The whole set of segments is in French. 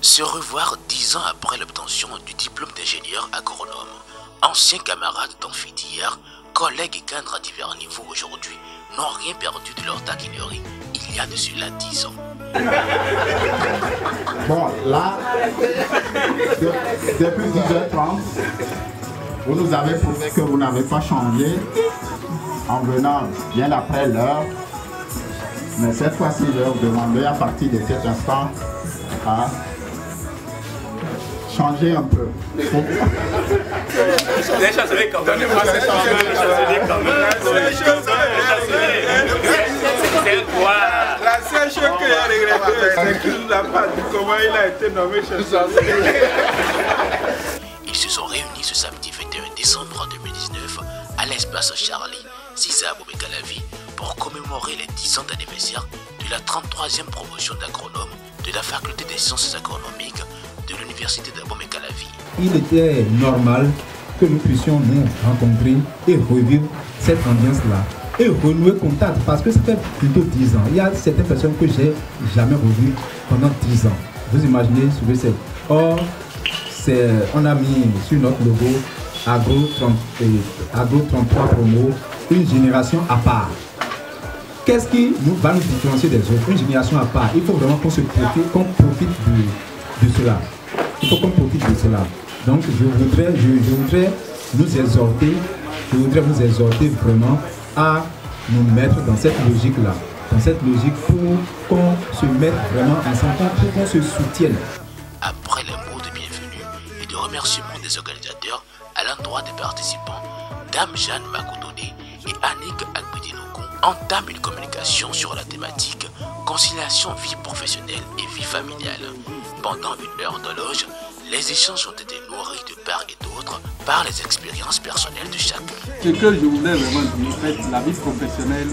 Se revoir 10 ans après l'obtention du diplôme d'ingénieur agronome. Anciens camarades d'amphi d'hier, collègues et cadres à divers niveaux aujourd'hui n'ont rien perdu de leur taquinerie il y a de cela 10 ans. Bon, là, depuis 10h30, vous nous avez prouvé que vous n'avez pas changé en venant bien après l'heure. Mais cette fois-ci, je vais vous demander à partir de cet instant à changer un peu. La seule chose que j'ai regretté, c'est qu'il ne nous a pas dit comment il a été nommé chef chancelier. Ils se sont réunis ce samedi 21 décembre 2019 à l'espace Charlie, Cissé Abomey-Calavi, pour commémorer les 10 ans d'anniversaire de la 33e promotion d'agronome de la faculté des sciences agronomiques de l'université d'Abomey-Calavi. Il était normal que nous puissions nous rencontrer et revivre cette ambiance-là et renouer contact parce que ça fait plutôt 10 ans. Il y a certaines personnes que j'ai jamais revues pendant 10 ans. Vous imaginez sur le site. Or, on a mis sur notre logo Agro 33 Promo, une génération à part. Qu'est-ce qui va nous différencier des autres? Une génération à part. Il faut vraiment qu'on profite de cela. Il faut qu'on profite de cela. Donc je voudrais vous exhorter vraiment à nous mettre dans cette logique-là. Dans cette logique pour qu'on se mette vraiment ensemble, pour qu'on se soutienne. Après les mots de bienvenue et de remerciement des organisateurs à l'endroit des participants, Dame Jeanne Makoudode et Annick Agbedinokou entament une communication sur la thématique conciliation vie professionnelle et vie familiale. Pendant une heure d'horloge, les échanges ont été nourris de part et d'autre par les expériences personnelles de chacun. Ce que je voulais vraiment dire, en fait, la vie professionnelle,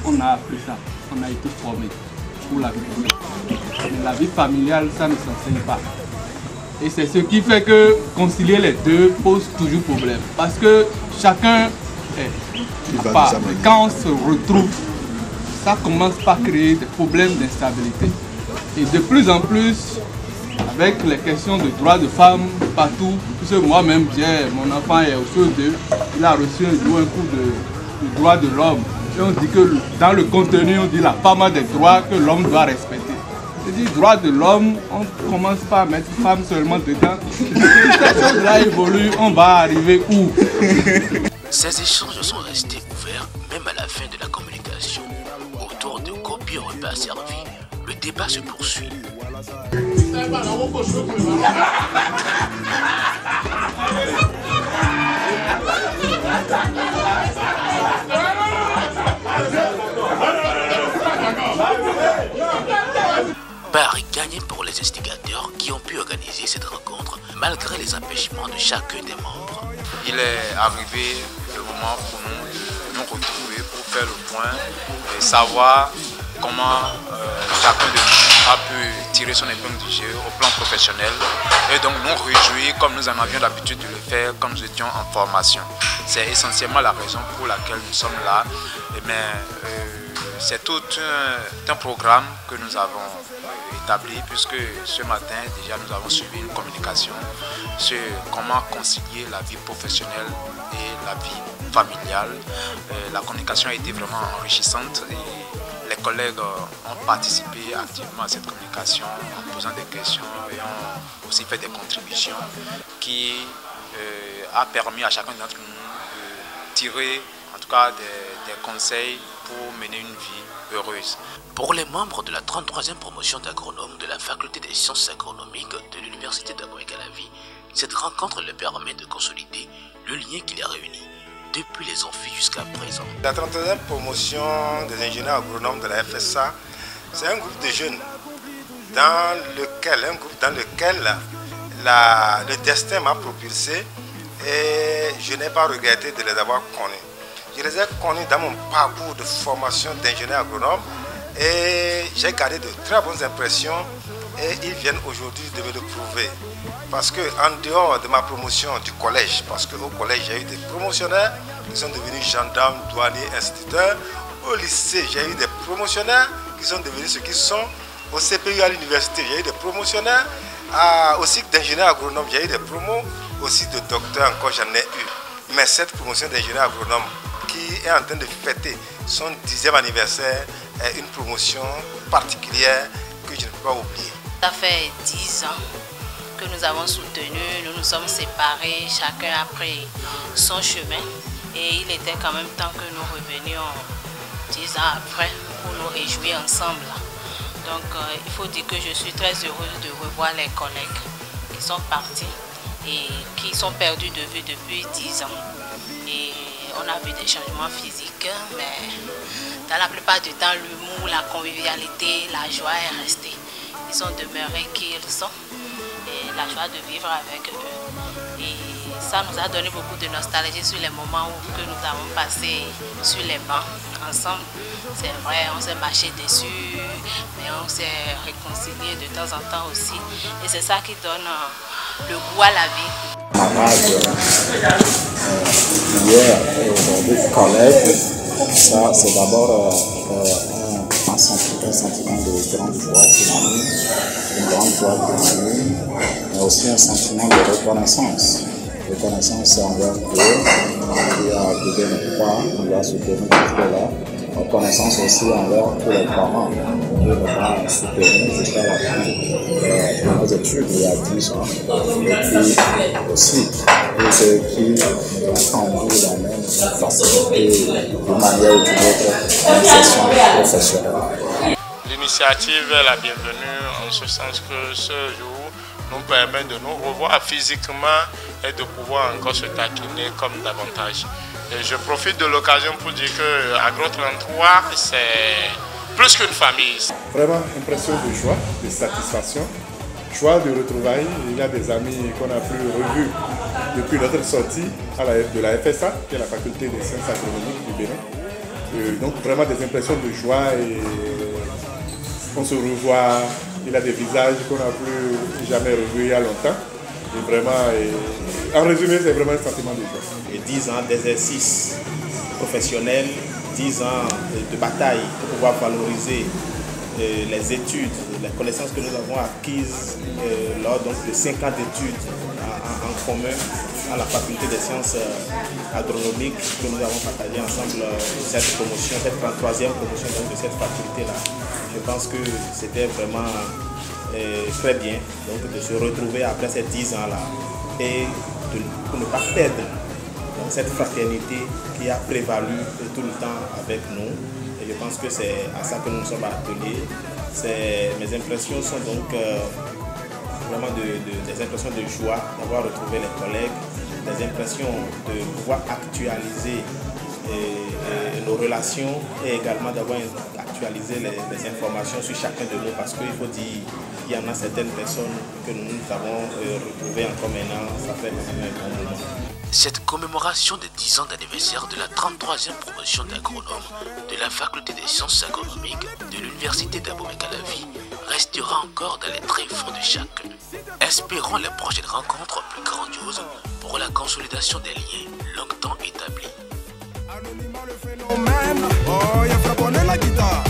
on a appris ça, on a été formé pour la vie professionnelle. Mais la vie familiale, ça ne s'enseigne pas. Et c'est ce qui fait que concilier les deux pose toujours problème. Parce que chacun est à part. Quand on se retrouve, ça commence par créer des problèmes d'instabilité. Et de plus en plus, avec les questions de droits de femmes partout, puisque moi-même, mon enfant est au CE2, il a reçu un cours de droits de l'homme. Et on dit que dans le contenu, on dit la femme a des droits que l'homme doit respecter. C'est-à-dire, droits de l'homme, on ne commence pas à mettre femme seulement dedans. Si cette chose-là évolue, on va arriver où? Ces échanges sont restés ouverts même à la fin de la communication. Autour de copieux repas servis, le débat se poursuit. Pari gagné pour les instigateurs qui ont pu organiser cette rencontre malgré les empêchements de chacun des membres. Il est arrivé le moment pour nous de nous retrouver pour faire le point et savoir comment chacun de nous a pu tirer son épingle du jeu au plan professionnel et donc nous réjouir comme nous en avions l'habitude de le faire quand nous étions en formation. C'est essentiellement la raison pour laquelle nous sommes là. C'est tout un programme que nous avons établi puisque ce matin déjà nous avons suivi une communication sur comment concilier la vie professionnelle et la vie familiale. La communication a été vraiment enrichissante et les collègues ont participé activement à cette communication en posant des questions et ont aussi fait des contributions qui a permis à chacun d'entre nous de tirer en tout cas des conseils pour mener une vie heureuse. Pour les membres de la 33e promotion d'agronome de la faculté des sciences agronomiques de l'université d'Abomey-Calavi, cette rencontre leur permet de consolider le lien qui les réunit depuis les amphis jusqu'à présent. La 33e promotion des ingénieurs agronomes de la FSA, c'est un groupe de jeunes dans lequel le destin m'a propulsé et je n'ai pas regretté de les avoir connus. Je les ai connus dans mon parcours de formation d'ingénieur agronome et j'ai gardé de très bonnes impressions et ils viennent aujourd'hui de me le prouver. Parce qu'en dehors de ma promotion du collège, parce qu'au collège j'ai eu des promotionnaires qui sont devenus gendarmes, douaniers, instituteurs. Au lycée j'ai eu des promotionnaires qui sont devenus ce qu'ils sont. Au CPU à l'université j'ai eu des promotionnaires. Au cycle d'ingénieur agronome, j'ai eu des promos, aussi de docteur encore j'en ai eu. Mais cette promotion d'ingénieur agronome qui est en train de fêter son 10e anniversaire est une promotion particulière que je ne peux pas oublier. Ça fait 10 ans que nous avons soutenu, nous nous sommes séparés, chacun a pris son chemin et il était quand même temps que nous revenions 10 ans après pour nous réjouir ensemble. Donc il faut dire que je suis très heureuse de revoir les collègues qui sont partis et qui sont perdus de vue depuis 10 ans. Et on a vu des changements physiques, mais dans la plupart du temps, l'humour, la convivialité, la joie est restée. Ils sont demeurés qui ils sont et la joie de vivre avec eux. Et ça nous a donné beaucoup de nostalgie sur les moments que nous avons passés sur les bancs ensemble. C'est vrai, on s'est marché dessus, mais on s'est réconcilié de temps en temps aussi. Et c'est ça qui donne le goût à la vie. Hier et aujourd'hui, collègues, ça c'est d'abord un sentiment de grande joie qui m'anime, une grande joie qui m'anime, mais aussi un sentiment de reconnaissance. Reconnaissance envers Dieu qui a guidé notre pas, qui nous a soutenus jusque-là. Reconnaissance aussi envers tous les parents qui nous ont soutenus jusqu'à la fin de nos études il y a 10 ans. Et puis aussi tous ceux qui nous ont tendu la même facilité d'une manière ou d'une autre à une session professionnelle. L'initiative est la bienvenue en ce sens que ce jour nous permet de nous revoir physiquement et de pouvoir encore se taquiner comme davantage. Et je profite de l'occasion pour dire que Agro 33, c'est plus qu'une famille. Vraiment impression de joie, de satisfaction, joie de retrouvailles. Il y a des amis qu'on a plus revus depuis notre sortie de la FSA, qui est la faculté des sciences agronomiques du Bénin. Donc vraiment des impressions de joie et on se revoit. Il a des visages qu'on n'a plus jamais revus il y a longtemps. Et vraiment, en résumé, c'est vraiment un sentiment de joie. Et 10 ans d'exercice professionnel, 10 ans de bataille pour pouvoir valoriser les études, les connaissances que nous avons acquises lors de 5 ans d'études en commun à la faculté des sciences agronomiques que nous avons partagé ensemble cette promotion, cette 33e promotion de cette faculté-là. Je pense que c'était vraiment très bien donc, de se retrouver après ces 10 ans-là et pour ne pas perdre donc, cette fraternité qui a prévalu tout le temps avec nous. Et je pense que c'est à ça que nous nous sommes attelés. Mes impressions sont donc vraiment des impressions de joie d'avoir retrouvé les collègues, des impressions de pouvoir actualiser nos relations et également d'avoir actualisé les informations sur chacun de nous parce qu'il faut dire qu'il y en a certaines personnes que nous avons retrouvées encore maintenant, ça fait un bon moment. Cette commémoration des 10 ans d'anniversaire de la 33e promotion d'agronome de la faculté des sciences agronomiques de l'université d'Abomey-Calavi restera encore dans les tréfonds de chacun. Espérons les prochaines rencontres plus grandioses pour la consolidation des liens longtemps établis. Anonymat le phénomène, oh, il a frappé la guitare.